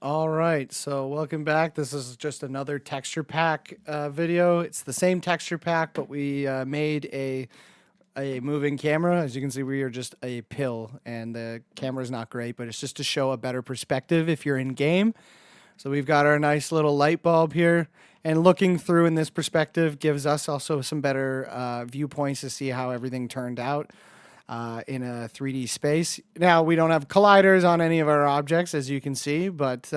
All right, so welcome back. This is just another texture pack video. It's the same texture pack, but we made a moving camera. As you can see, we are just a pill, and the camera is not great, but it's just to show a better perspective if you're in game. So we've got our nice little light bulb here, and looking through in this perspective gives us also some better viewpoints to see how everything turned out in a 3D space. Now, we don't have colliders on any of our objects, as you can see, but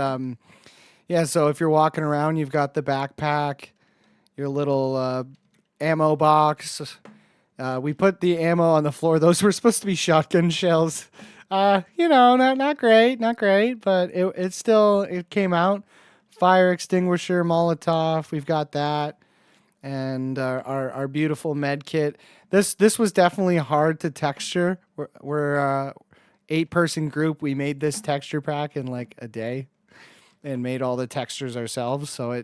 yeah, so if you're walking around, you've got the backpack, your little ammo box. We put the ammo on the floor. Those were supposed to be shotgun shells. Not great, not great, but it came out. Fire extinguisher, Molotov. We've got that, and our beautiful med kit. This was definitely hard to texture. We're 8-person group. We made this texture pack in like a day, and made all the textures ourselves. So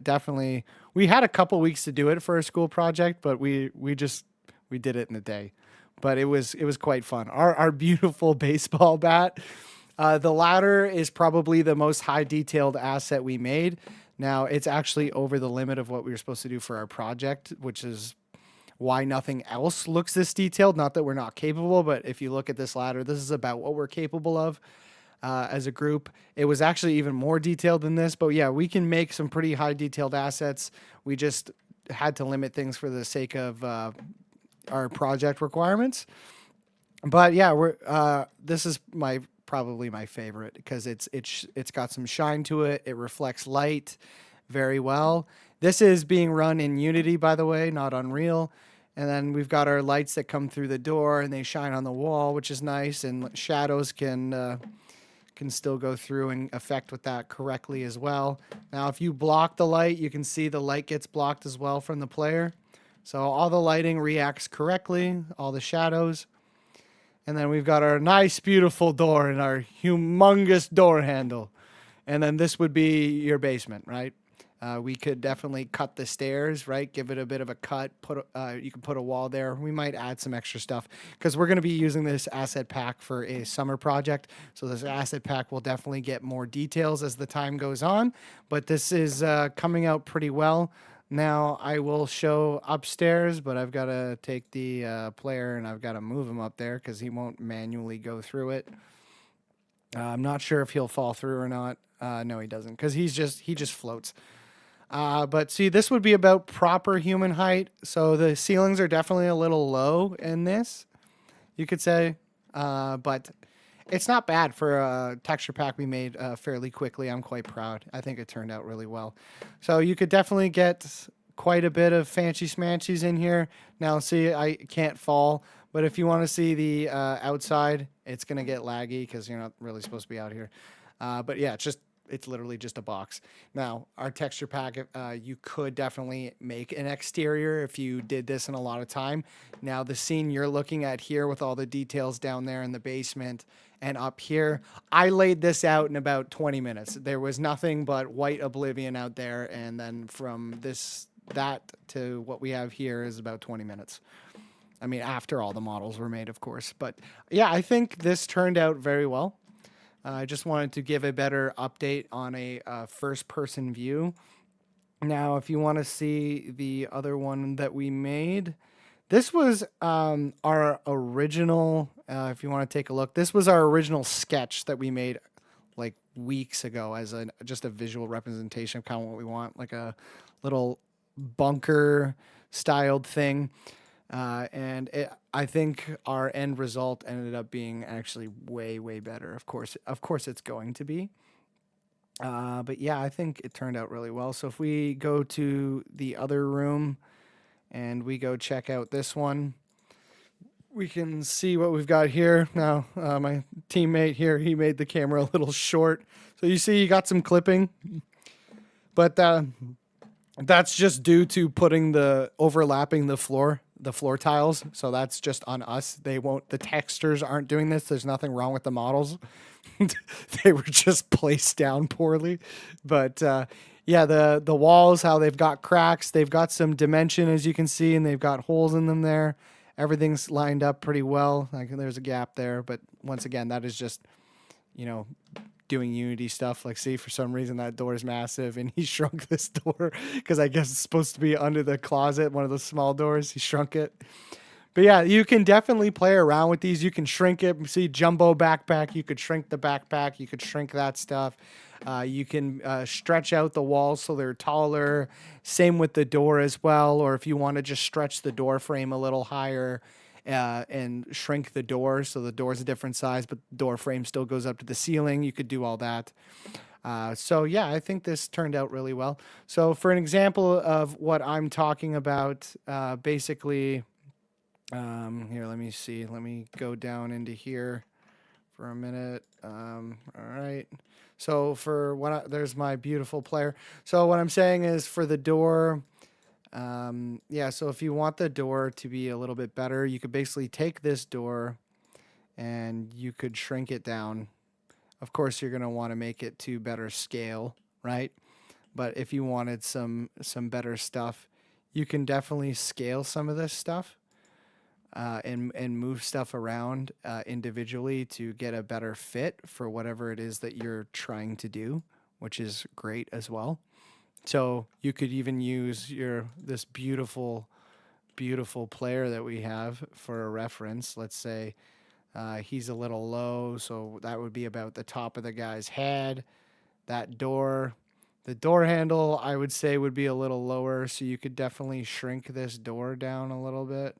we had a couple weeks to do it for a school project, but we did it in a day. But it was quite fun. Our beautiful baseball bat. The ladder is probably the most high detailed asset we made. Now, it's actually over the limit of what we were supposed to do for our project, which is why nothing else looks this detailed. Not that we're not capable, but if you look at this ladder, this is about what we're capable of as a group. It was actually even more detailed than this, but yeah, we can make some pretty high detailed assets. We just had to limit things for the sake of our project requirements. But yeah, this is probably my favorite because it's got some shine to it. It reflects light very well. This is being run in Unity, by the way, not Unreal. And then we've got our lights that come through the door and they shine on the wall, which is nice. And shadows can still go through and affect with that correctly as well. Now, if you block the light, you can see the light gets blocked as well from the player. So all the lighting reacts correctly, all the shadows. And then we've got our nice, beautiful door and our humongous door handle. And then this would be your basement, right? We could definitely cut the stairs, right? Give it a bit of a cut. You can put a wall there. We might add some extra stuff because we're going to be using this asset pack for a summer project. So this asset pack will definitely get more details as the time goes on. But this is coming out pretty well. Now I will show upstairs, but I've got to take the player and I've got to move him up there because he won't manually go through it. I'm not sure if he'll fall through or not. No, he doesn't because he just floats. But see, this would be about proper human height. So the ceilings are definitely a little low in this, you could say. But it's not bad for a texture pack we made fairly quickly. I'm quite proud. I think it turned out really well. So you could definitely get quite a bit of fancy smanchies in here. Now, see, I can't fall. But if you want to see the outside, it's going to get laggy because you're not really supposed to be out here. But yeah, it's literally just a box. Now, our texture pack, you could definitely make an exterior if you did this in a lot of time. Now, the scene you're looking at here with all the details down there in the basement and up here, I laid this out in about 20 minutes. There was nothing but white oblivion out there, and then from that to what we have here is about 20 minutes. I mean, after all the models were made, of course. But yeah, I think this turned out very well. I just wanted to give a better update on a first-person view. Now, if you want to see the other one that we made, this was our original, if you want to take a look, this was our original sketch that we made like weeks ago as just a visual representation of kind of what we want, like a little bunker-styled thing. I think our end result ended up being actually way, way better. Of course, it's going to be. But yeah, I think it turned out really well. So if we go to the other room and we go check out this one, we can see what we've got here. Now, my teammate here, he made the camera a little short. So you see, you got some clipping, but that's just due to overlapping the floor tiles. So that's just on us. The textures aren't doing this. There's nothing wrong with the models. They were just placed down poorly. But yeah, the walls, how they've got cracks, they've got some dimension as you can see, and they've got holes in them there. Everything's lined up pretty well. Like there's a gap there, but once again, that is just, doing Unity stuff. Like, see, for some reason that door is massive, and he shrunk this door because I guess it's supposed to be under the closet, one of those small doors. He shrunk it. But yeah, you can definitely play around with these. You can shrink it. See, jumbo backpack. You could shrink the backpack. You could shrink that stuff. You can stretch out the walls so they're taller. Same with the door as well. Or if you want to just stretch the door frame a little higher and shrink the door so the door's a different size, but the door frame still goes up to the ceiling, you could do all that. So yeah, I think this turned out really well. So for an example of what I'm talking about, basically. Here, let me see. Let me go down into here for a minute. All right. So for there's my beautiful player. So what I'm saying is for the door, yeah. So if you want the door to be a little bit better, you could basically take this door and you could shrink it down. Of course, you're gonna want to make it to better scale, right? But if you wanted some better stuff, you can definitely scale some of this stuff. And move stuff around individually to get a better fit for whatever it is that you're trying to do, which is great as well. So you could even use this beautiful player that we have for a reference. Let's say he's a little low, so that would be about the top of the guy's head. That door, the door handle, I would say would be a little lower, so you could definitely shrink this door down a little bit.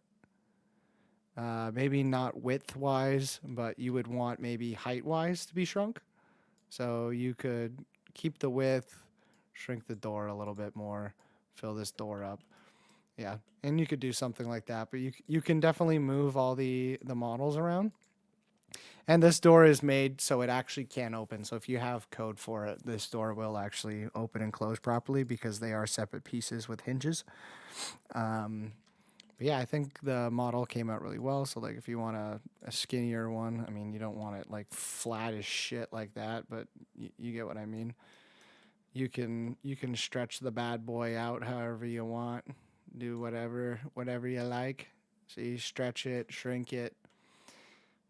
Maybe not width-wise, but you would want maybe height-wise to be shrunk. So you could keep the width, shrink the door a little bit more, fill this door up. Yeah, and you could do something like that, but you can definitely move all the models around. And this door is made so it actually can open. So if you have code for it, this door will actually open and close properly because they are separate pieces with hinges. But yeah, I think the model came out really well. So like if you want a skinnier one, I mean, you don't want it like flat as shit like that, but you get what I mean. You can stretch the bad boy out however you want. Do whatever you like. So you stretch it, shrink it.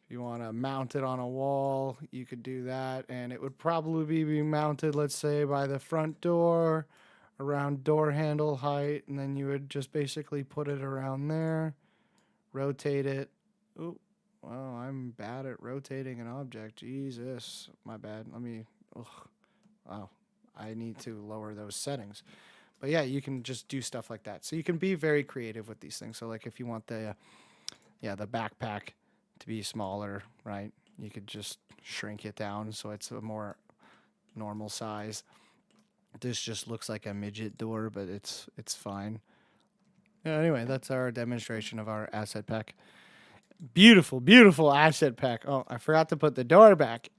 If you want to mount it on a wall, you could do that, and it would probably be mounted, let's say, by the front door, around door handle height, and then you would just basically put it around there, rotate it. Oh, well, I'm bad at rotating an object. Jesus, my bad. Wow, I need to lower those settings. But yeah, you can just do stuff like that. So you can be very creative with these things. So like if you want the backpack to be smaller, right? You could just shrink it down so it's a more normal size. This just looks like a midget door, but it's fine. Yeah, anyway, that's our demonstration of our asset pack. Beautiful, beautiful asset pack. Oh, I forgot to put the door back.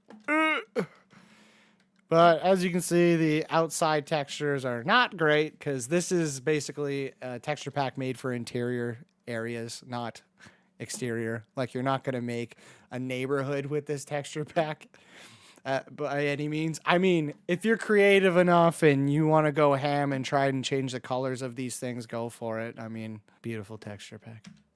But as you can see, the outside textures are not great because this is basically a texture pack made for interior areas, not exterior. Like you're not going to make a neighborhood with this texture pack. By any means. I mean, if you're creative enough and you want to go ham and try and change the colors of these things, go for it. I mean, beautiful texture pack.